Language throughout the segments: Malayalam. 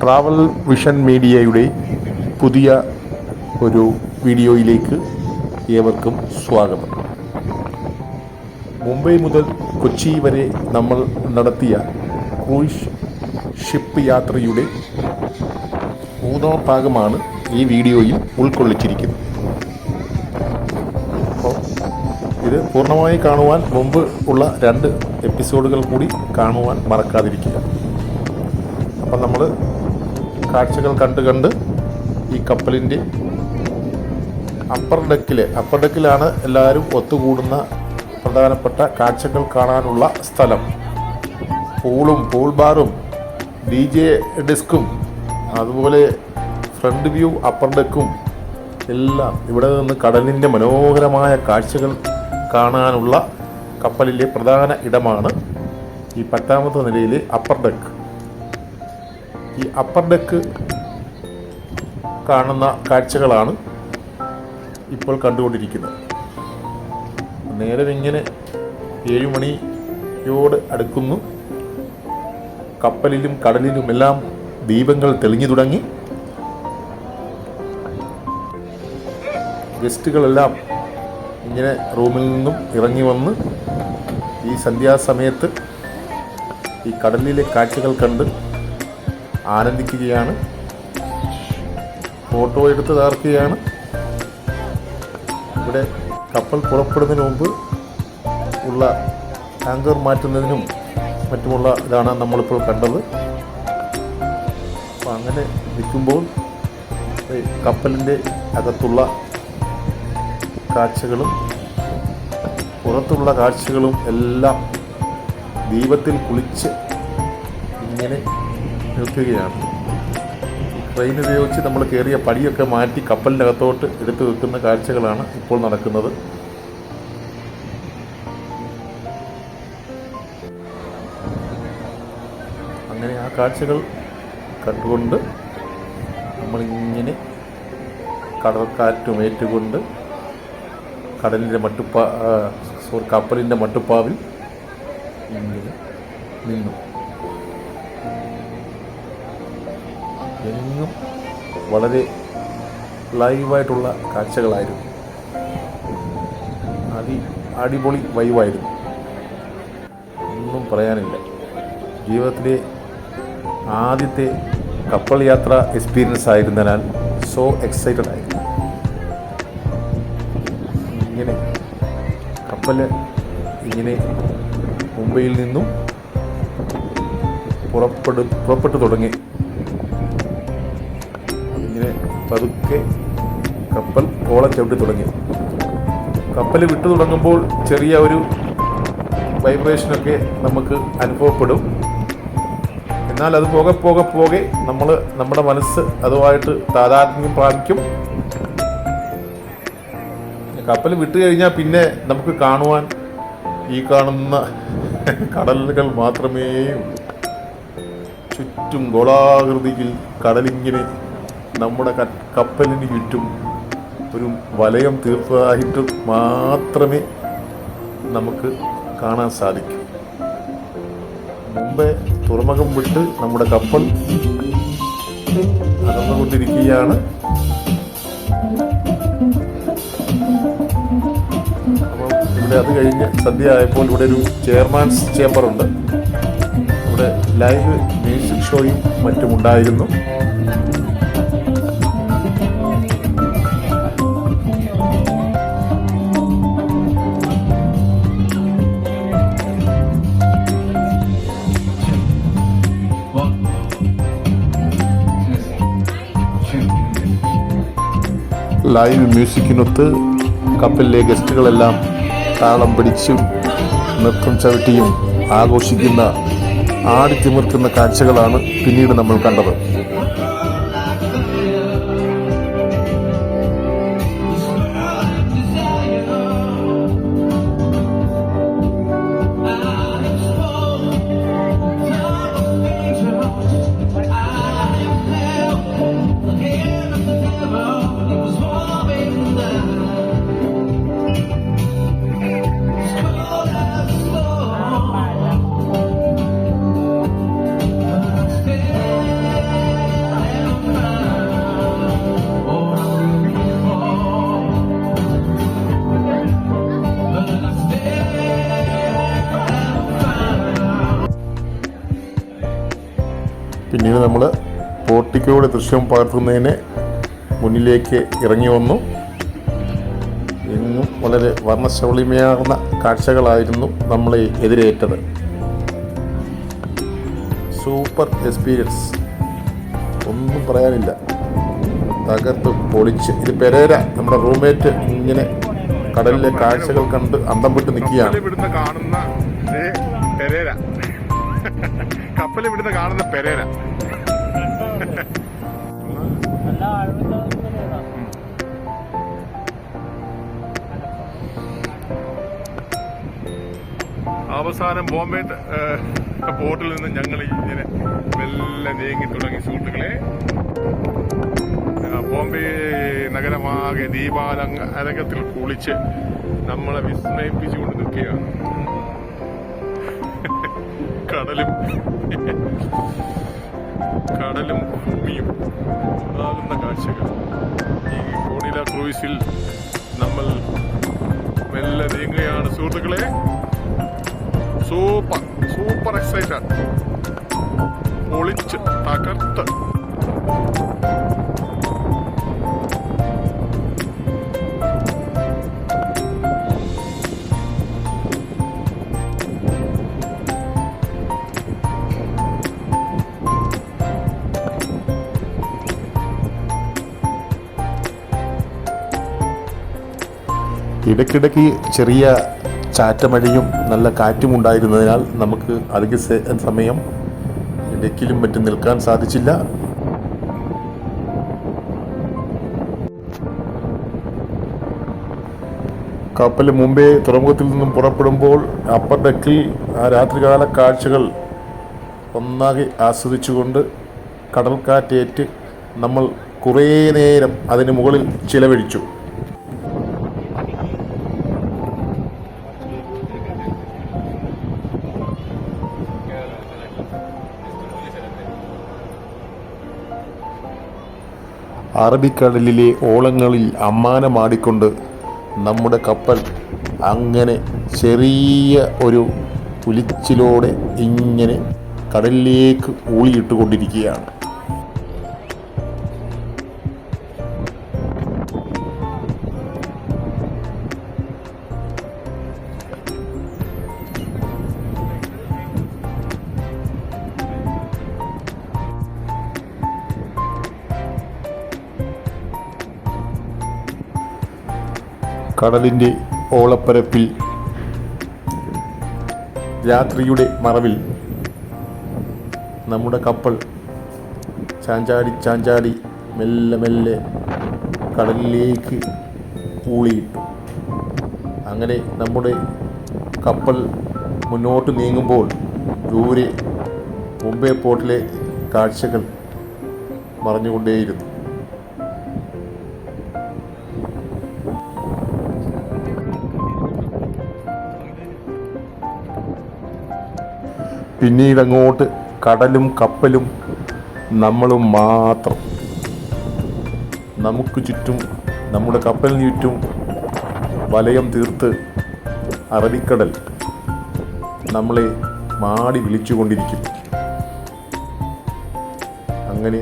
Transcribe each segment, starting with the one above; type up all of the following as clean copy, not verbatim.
ട്രാവൽ വിഷൻ മീഡിയയുടെ പുതിയ ഒരു വീഡിയോയിലേക്ക് ഏവർക്കും സ്വാഗതം. മുംബൈ മുതൽ കൊച്ചി വരെ നമ്മൾ നടത്തിയ ക്രൂയിസ് ഷിപ്പ് യാത്രയുടെ മൂന്നാം ഭാഗമാണ് ഈ വീഡിയോയിൽ ഉൾക്കൊള്ളിച്ചിരിക്കുന്നത്. അപ്പോൾ ഇത് പൂർണ്ണമായി കാണുവാൻ മുമ്പ് ഉള്ള 2 എപ്പിസോഡുകൾ കൂടി കാണുവാൻ മറക്കാതിരിക്കുക. അപ്പം നമ്മൾ കാഴ്ചകൾ കണ്ട് ഈ കപ്പലിൻ്റെ അപ്പർ ഡെക്കിലാണ് എല്ലാവരും ഒത്തുകൂടുന്ന പ്രധാനപ്പെട്ട കാഴ്ചകൾ കാണാനുള്ള സ്ഥലം. പൂൾ ബാറും DJ ഡെസ്കും അതുപോലെ ഫ്രണ്ട് വ്യൂ അപ്പർ ഡെക്കും എല്ലാം ഇവിടെ നിന്ന് കടലിൻ്റെ മനോഹരമായ കാഴ്ചകൾ കാണാനുള്ള കപ്പലിലെ പ്രധാന ഇടമാണ് ഈ 10ാമത്തെ നിലയിലെ അപ്പർ ഡെക്ക്. ഈ അപ്പർ ഡെക്ക് കാണുന്ന കാഴ്ചകളാണ് ഇപ്പോൾ കണ്ടുകൊണ്ടിരിക്കുന്നത്. നേരം ഇങ്ങനെ 7 മണിയോട് അടുക്കുന്നു. കപ്പലിലും കടലിലുമെല്ലാം ദീപങ്ങൾ തെളിഞ്ഞു തുടങ്ങി. ഗസ്റ്റുകളെല്ലാം ഇങ്ങനെ റൂമിൽ നിന്നും ഇറങ്ങി വന്ന് ഈ സന്ധ്യാസമയത്ത് ഈ കടലിലെ കാഴ്ചകൾ കണ്ട് ആനന്ദിക്കുകയാണ്, ഫോട്ടോ എടുത്ത് തകർക്കുകയാണ്. ഇവിടെ കപ്പൽ പുറപ്പെടുന്നതിന് മുമ്പ് ഉള്ള ആങ്കർ മാറ്റുന്നതിനും മറ്റുമുള്ള ഇതാണ് നമ്മളിപ്പോൾ കണ്ടത്. അപ്പോൾ അങ്ങനെ നിൽക്കുമ്പോൾ കപ്പലിൻ്റെ അകത്തുള്ള കാഴ്ചകളും പുറത്തുള്ള കാഴ്ചകളും എല്ലാം ദീപത്തിൽ കുളിച്ച് ഇങ്ങനെ നിൽക്കുകയാണ്. ട്രെയിൻ ഉപയോഗിച്ച് നമ്മൾ കയറിയ പടിയൊക്കെ മാറ്റി കപ്പലിൻ്റെ അകത്തോട്ട് എടുത്തു വെക്കുന്ന കാഴ്ചകളാണ് ഇപ്പോൾ നടക്കുന്നത്. അങ്ങനെ ആ കാഴ്ചകൾ കണ്ടുകൊണ്ട് നമ്മളിങ്ങനെ കടൽക്കാറ്റുമേറ്റുകൊണ്ട് കടലിൻ്റെ കപ്പലിൻ്റെ മട്ടുപ്പാവിൽ ഇങ്ങനെ നിന്നു. എങ്ങും വളരെ ലൈവായിട്ടുള്ള കാഴ്ചകളായിരുന്നു. അടിപൊളി വൈവായിരുന്നു, ഒന്നും പറയാനില്ല. ജീവിതത്തിലെ ആദ്യത്തെ കപ്പൽ യാത്ര എക്സ്പീരിയൻസ് ആയിരുന്നതിനാൽ സോ എക്സൈറ്റഡ് ആയിരുന്നു. ഇങ്ങനെ കപ്പൽ ഇങ്ങനെ മുംബൈയിൽ നിന്നും പുറപ്പെട്ടു തുടങ്ങി. പതുക്കെ കപ്പൽ ഓളം ചവിട്ടി തുടങ്ങി. കപ്പൽ വിട്ടു തുടങ്ങുമ്പോൾ ചെറിയ ഒരു വൈബ്രേഷനൊക്കെ നമുക്ക് അനുഭവപ്പെടും. എന്നാൽ അത് പോകെ നമ്മുടെ മനസ്സ് അതുമായിട്ട് താതാത്മ്യം പ്രാപിക്കും. കപ്പൽ വിട്ടു കഴിഞ്ഞാൽ പിന്നെ നമുക്ക് കാണുവാൻ ഈ കാണുന്ന കടലുകൾ മാത്രമേ ഉള്ളൂ. ചുറ്റും ഗോളാകൃതിയിൽ കടലിങ്ങനെ നമ്മുടെ കപ്പലിന് ചുറ്റും ഒരു വലയം തീർത്തതായിട്ട് മാത്രമേ നമുക്ക് കാണാൻ സാധിക്കൂ. മുമ്പേ തുറമുഖം വിട്ട് നമ്മുടെ കപ്പൽ അകന്നുകൊണ്ടിരിക്കുകയാണ്. അപ്പോൾ ഇവിടെ അത് കഴിഞ്ഞ് സന്ധ്യ ആയപ്പോൾ ഇവിടെ ഒരു ചെയർമാൻസ് ചേംബറുണ്ട്. ഇവിടെ ലൈവ് മ്യൂസിക് ഷോയും മറ്റുമുണ്ടായിരുന്നു. ലൈവ് മ്യൂസിക്കിനൊത്ത് കപ്പലിലെ ഗസ്റ്റുകളെല്ലാം താളം പിടിച്ചും നൃത്തം ചവിട്ടിയും ആഘോഷിക്കുന്ന ആടിത്തിമിർക്കുന്ന കാഴ്ചകളാണ് പിന്നീട് നമ്മൾ കണ്ടത്. പിന്നീട് നമ്മൾ പോർട്ടിക്കോയുടെ ദൃശ്യം പകർത്തുന്നതിന് മുന്നിലേക്ക് ഇറങ്ങി വന്നു. ഇന്നും വളരെ വർണ്ണശൗളിമയാർന്ന കാഴ്ചകളായിരുന്നു നമ്മളെ എതിരേറ്റത്. സൂപ്പർ എക്സ്പീരിയൻസ്, ഒന്നും പറയാനില്ല. തകർത്ത് പൊളിച്ച്. ഇത് പെരേര, നമ്മുടെ റൂംമേറ്റ്, ഇങ്ങനെ കടലിലെ കാഴ്ചകൾ കണ്ട് അന്തം വിട്ട് നിൽക്കുകയാണ്. കപ്പൽ ഇവിടുന്ന് കാണുന്ന പെരേര. അവസാനം ബോംബെ പോർട്ടിൽ നിന്ന് ഞങ്ങൾ ഇങ്ങനെ മെല്ലെ നീങ്ങി തുടങ്ങി സുഹൃത്തുക്കളെ. ബോംബെ നഗരമാകെ ദീപാലങ്കത്തിൽ കുളിച്ച് നമ്മളെ വിസ്മയിപ്പിച്ചുകൊണ്ട് നിൽക്കുകയാണ്. കടലും ഭൂമിയും ആകുന്ന കാഴ്ചകൾ. ഈ കോണില ക്രൂയിസിൽ നമ്മൾ മെല്ലെ നീങ്ങുകയാണ് സുഹൃത്തുക്കളെ. സൂപ്പർ എക്സൈറ്റഡ്, പൊളിച്ച് തകർത്ത്. ഇടയ്ക്കിടയ്ക്ക് ചെറിയ ചാറ്റമഴയും നല്ല കാറ്റും ഉണ്ടായിരുന്നതിനാൽ നമുക്ക് അധിക സമയം ഡെക്കിലും മറ്റും നിൽക്കാൻ സാധിച്ചില്ല. കപ്പൽ മുംബൈ തുറമുഖത്തിൽ നിന്നും പുറപ്പെടുമ്പോൾ അപ്പർ ഡെക്കിൽ ആ രാത്രികാല കാഴ്ചകൾ ഒന്നാകെ ആസ്വദിച്ചുകൊണ്ട് കടൽക്കാറ്റേറ്റ് നമ്മൾ കുറേ നേരം അതിന് മുകളിൽ ചിലവഴിച്ചു. അറബിക്കടലിലെ ഓളങ്ങളിൽ അമ്മാനമാടിക്കൊണ്ട് നമ്മുടെ കപ്പൽ അങ്ങനെ ചെറിയ ഒരു പുലിച്ചിലോടെ ഇങ്ങനെ കടലിലേക്ക് ഊളിയിട്ടുകൊണ്ടിരിക്കുകയാണ്. കടലിൻ്റെ ഓളപ്പരപ്പിൽ രാത്രിയുടെ മറവിൽ നമ്മുടെ കപ്പൽ ചാഞ്ചാടി മെല്ലെ മെല്ലെ കടലിലേക്ക് ഊളിയിട്ടു. അങ്ങനെ നമ്മുടെ കപ്പൽ മുന്നോട്ട് നീങ്ങുമ്പോൾ ദൂരെ മുംബൈ പോർട്ടിലെ കാഴ്ചകൾ മറഞ്ഞുകൊണ്ടേയിരുന്നു. പിന്നീട് അങ്ങോട്ട് കടലും കപ്പലും നമ്മളും മാത്രം. നമുക്ക് ചുറ്റും, നമ്മുടെ കപ്പലിന് ചുറ്റും വലയം തീർത്ത് അറബിക്കടൽ നമ്മളെ മാടി വിളിച്ചുകൊണ്ടിരിക്കും. അങ്ങനെ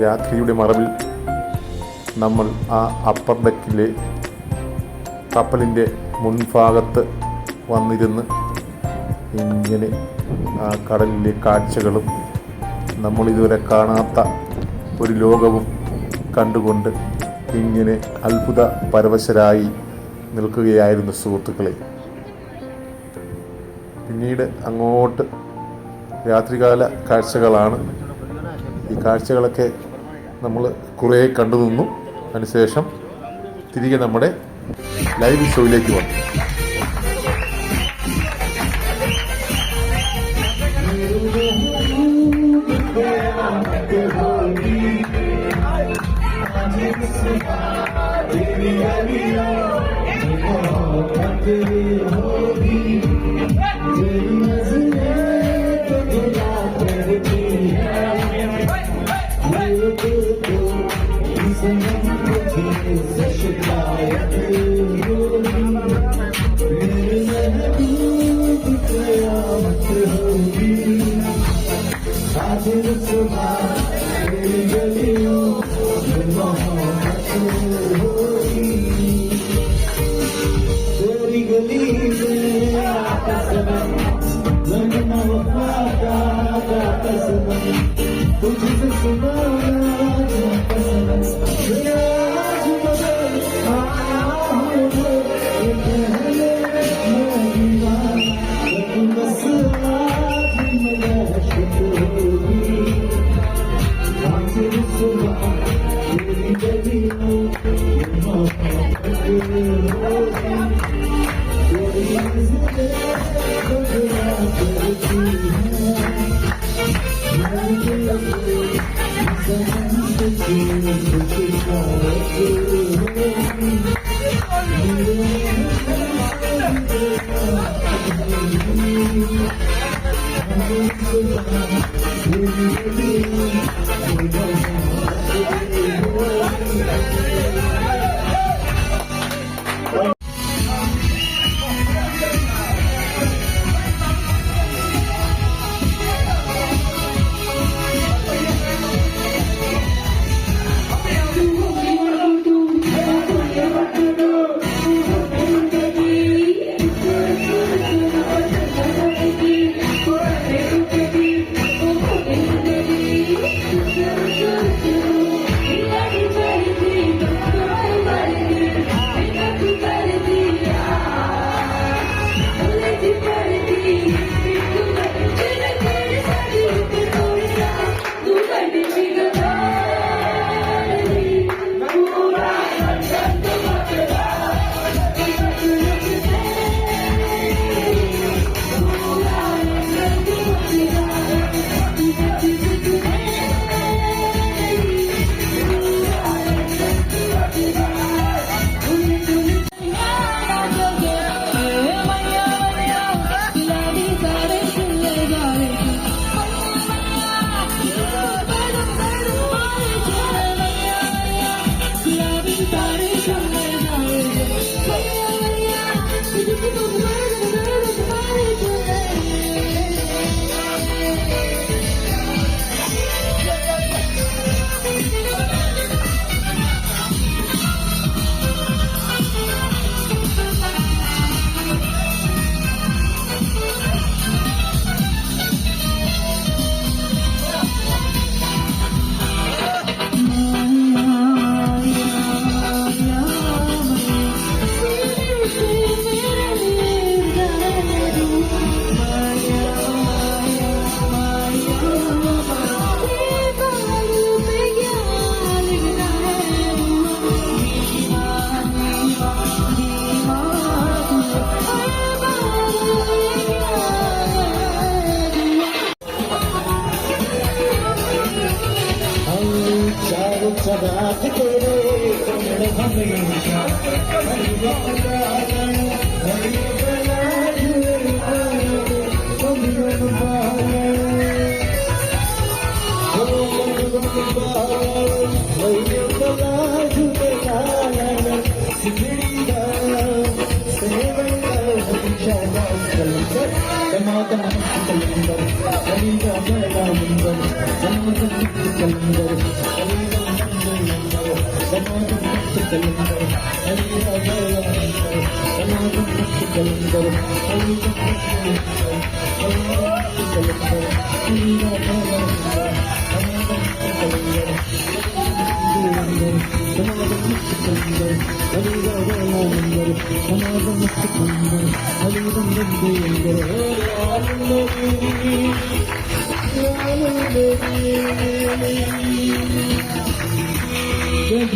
രാത്രിയുടെ മറവിൽ നമ്മൾ ആ അപ്പർ ഡെക്കിലെ കപ്പലിൻ്റെ മുൻഭാഗത്ത് വന്നിരുന്ന് ഇങ്ങനെ ആ കടലിലെ കാഴ്ചകളും നമ്മളിതുവരെ കാണാത്ത ഒരു ലോകവും കണ്ടുകൊണ്ട് ഇങ്ങനെ അത്ഭുത പരവശരായി നിൽക്കുകയായിരുന്നു സുഹൃത്തുക്കളെ. പിന്നീട് അങ്ങോട്ട് രാത്രികാല കാഴ്ചകളാണ്. ഈ കാഴ്ചകളൊക്കെ നമ്മൾ കുറേ കണ്ടു നിന്നു. അതിനുശേഷം തിരികെ നമ്മുടെ ലൈവ് ഷോയിലേക്ക് വന്നു.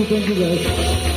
Thank you guys.